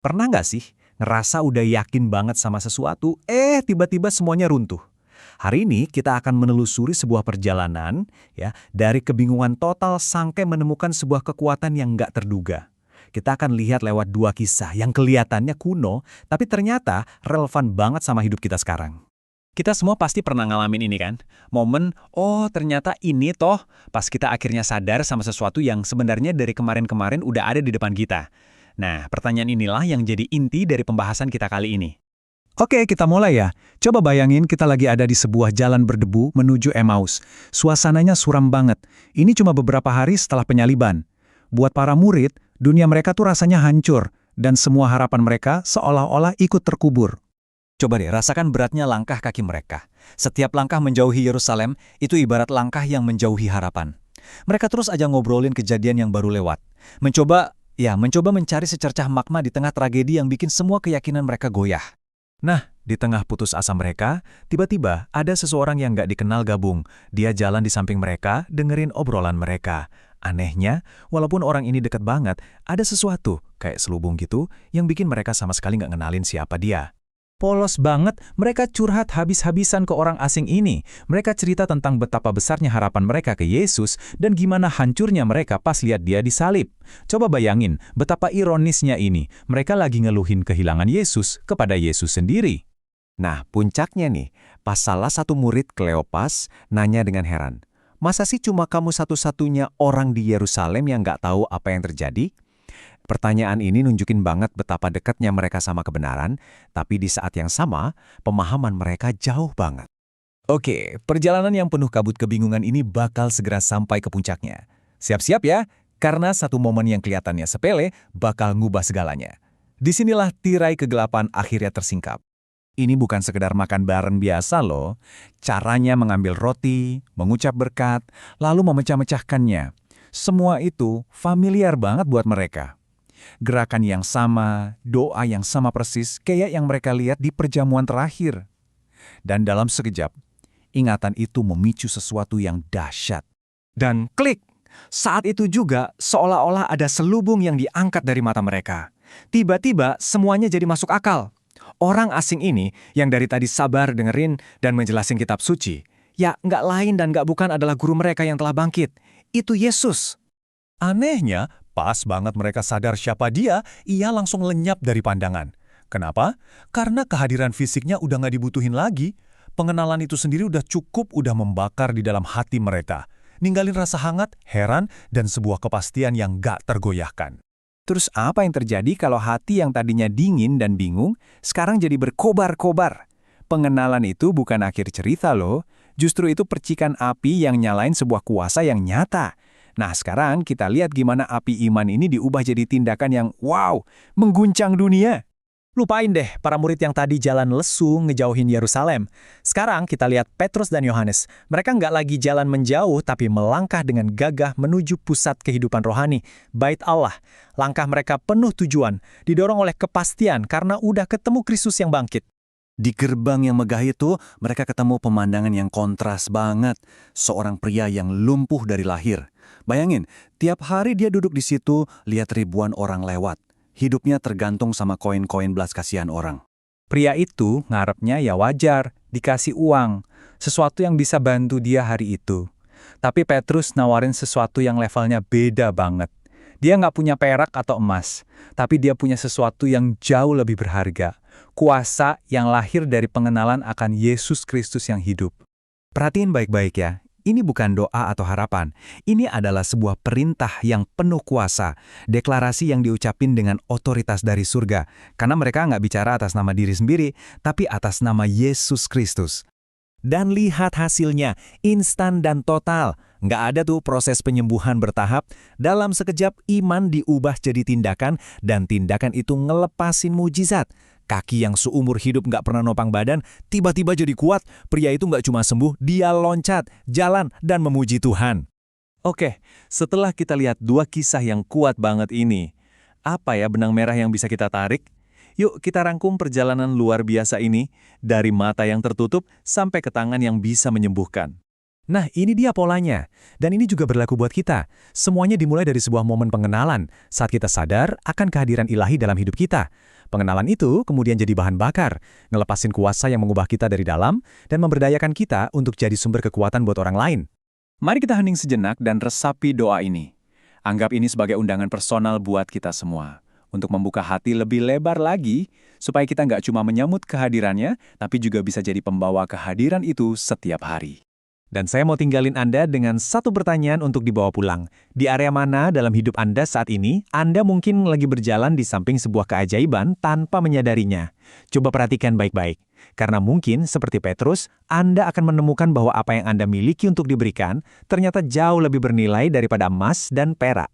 Pernah nggak sih ngerasa udah yakin banget sama sesuatu, tiba-tiba semuanya runtuh? Hari ini kita akan menelusuri sebuah perjalanan, ya, dari kebingungan total sampai menemukan sebuah kekuatan yang nggak terduga. Kita akan lihat lewat dua kisah yang kelihatannya kuno, tapi ternyata relevan banget sama hidup kita sekarang. Kita semua pasti pernah ngalamin ini kan? Momen, oh ternyata ini toh, pas kita akhirnya sadar sama sesuatu yang sebenarnya dari kemarin-kemarin udah ada di depan kita. Nah, pertanyaan inilah yang jadi inti dari pembahasan kita kali ini. Oke, kita mulai ya. Coba bayangin kita lagi ada di sebuah jalan berdebu menuju Emmaus. Suasananya suram banget. Ini cuma beberapa hari setelah penyaliban. Buat para murid, dunia mereka tuh rasanya hancur, dan semua harapan mereka seolah-olah ikut terkubur. Coba deh, rasakan beratnya langkah kaki mereka. Setiap langkah menjauhi Yerusalem, itu ibarat langkah yang menjauhi harapan. Mereka terus aja ngobrolin kejadian yang baru lewat. Mencoba mencari secercah makna di tengah tragedi yang bikin semua keyakinan mereka goyah. Nah, di tengah putus asa mereka, tiba-tiba ada seseorang yang nggak dikenal gabung. Dia jalan di samping mereka, dengerin obrolan mereka. Anehnya, walaupun orang ini dekat banget, ada sesuatu, kayak selubung gitu, yang bikin mereka sama sekali nggak ngenalin siapa dia. Polos banget, mereka curhat habis-habisan ke orang asing ini. Mereka cerita tentang betapa besarnya harapan mereka ke Yesus dan gimana hancurnya mereka pas lihat dia disalib. Coba bayangin, betapa ironisnya ini. Mereka lagi ngeluhin kehilangan Yesus kepada Yesus sendiri. Nah, puncaknya nih, pas salah satu murid Kleopas nanya dengan heran, "Masa sih cuma kamu satu-satunya orang di Yerusalem yang nggak tahu apa yang terjadi?" Pertanyaan ini nunjukin banget betapa dekatnya mereka sama kebenaran, tapi di saat yang sama, pemahaman mereka jauh banget. Oke, perjalanan yang penuh kabut kebingungan ini bakal segera sampai ke puncaknya. Siap-siap ya, karena satu momen yang kelihatannya sepele bakal ngubah segalanya. Disinilah tirai kegelapan akhirnya tersingkap. Ini bukan sekedar makan bareng biasa loh. Caranya mengambil roti, mengucap berkat, lalu memecah-mecahkannya. Semua itu familiar banget buat mereka. Gerakan yang sama, doa yang sama persis, kayak yang mereka lihat di perjamuan terakhir. Dan dalam sekejap, ingatan itu memicu sesuatu yang dahsyat. Dan klik! Saat itu juga seolah-olah ada selubung yang diangkat dari mata mereka. Tiba-tiba semuanya jadi masuk akal. Orang asing ini yang dari tadi sabar dengerin dan menjelasin kitab suci, ya nggak lain dan nggak bukan adalah guru mereka yang telah bangkit. Itu Yesus. Anehnya, pas banget mereka sadar siapa dia, ia langsung lenyap dari pandangan. Kenapa? Karena kehadiran fisiknya udah nggak dibutuhin lagi. Pengenalan itu sendiri udah membakar di dalam hati mereka. Ninggalin rasa hangat, heran, dan sebuah kepastian yang nggak tergoyahkan. Terus apa yang terjadi kalau hati yang tadinya dingin dan bingung, sekarang jadi berkobar-kobar? Pengenalan itu bukan akhir cerita loh, justru itu percikan api yang nyalain sebuah kuasa yang nyata. Nah, sekarang kita lihat gimana api iman ini diubah jadi tindakan yang mengguncang dunia. Lupain deh para murid yang tadi jalan lesu ngejauhin Yerusalem. Sekarang kita lihat Petrus dan Yohanes. Mereka nggak lagi jalan menjauh, tapi melangkah dengan gagah menuju pusat kehidupan rohani, Bait Allah. Langkah mereka penuh tujuan, didorong oleh kepastian karena udah ketemu Kristus yang bangkit. Di gerbang yang megah itu, mereka ketemu pemandangan yang kontras banget. Seorang pria yang lumpuh dari lahir. Bayangin, tiap hari dia duduk di situ, lihat ribuan orang lewat. Hidupnya tergantung sama koin-koin belas kasihan orang. Pria itu ngarepnya ya wajar, dikasih uang. Sesuatu yang bisa bantu dia hari itu. Tapi Petrus nawarin sesuatu yang levelnya beda banget. Dia nggak punya perak atau emas, tapi dia punya sesuatu yang jauh lebih berharga. Kuasa yang lahir dari pengenalan akan Yesus Kristus yang hidup. Perhatiin baik-baik ya, ini bukan doa atau harapan. Ini adalah sebuah perintah yang penuh kuasa, deklarasi yang diucapin dengan otoritas dari surga. Karena mereka nggak bicara atas nama diri sendiri, tapi atas nama Yesus Kristus. Dan lihat hasilnya, instan dan total. Nggak ada tuh proses penyembuhan bertahap. Dalam sekejap iman diubah jadi tindakan, dan tindakan itu ngelepasin mujizat. Kaki yang seumur hidup nggak pernah nopang badan, tiba-tiba jadi kuat. Pria itu nggak cuma sembuh, dia loncat, jalan, dan memuji Tuhan. Oke, setelah kita lihat dua kisah yang kuat banget ini, apa ya benang merah yang bisa kita tarik? Yuk kita rangkum perjalanan luar biasa ini, dari mata yang tertutup sampai ke tangan yang bisa menyembuhkan. Nah, ini dia polanya. Dan ini juga berlaku buat kita. Semuanya dimulai dari sebuah momen pengenalan, saat kita sadar akan kehadiran ilahi dalam hidup kita. Pengenalan itu kemudian jadi bahan bakar, ngelepasin kuasa yang mengubah kita dari dalam, dan memberdayakan kita untuk jadi sumber kekuatan buat orang lain. Mari kita hening sejenak dan resapi doa ini. Anggap ini sebagai undangan personal buat kita semua. Untuk membuka hati lebih lebar lagi, supaya kita nggak cuma menyambut kehadirannya, tapi juga bisa jadi pembawa kehadiran itu setiap hari. Dan saya mau tinggalin Anda dengan satu pertanyaan untuk dibawa pulang. Di area mana dalam hidup Anda saat ini, Anda mungkin lagi berjalan di samping sebuah keajaiban tanpa menyadarinya. Coba perhatikan baik-baik. Karena mungkin, seperti Petrus, Anda akan menemukan bahwa apa yang Anda miliki untuk diberikan, ternyata jauh lebih bernilai daripada emas dan perak.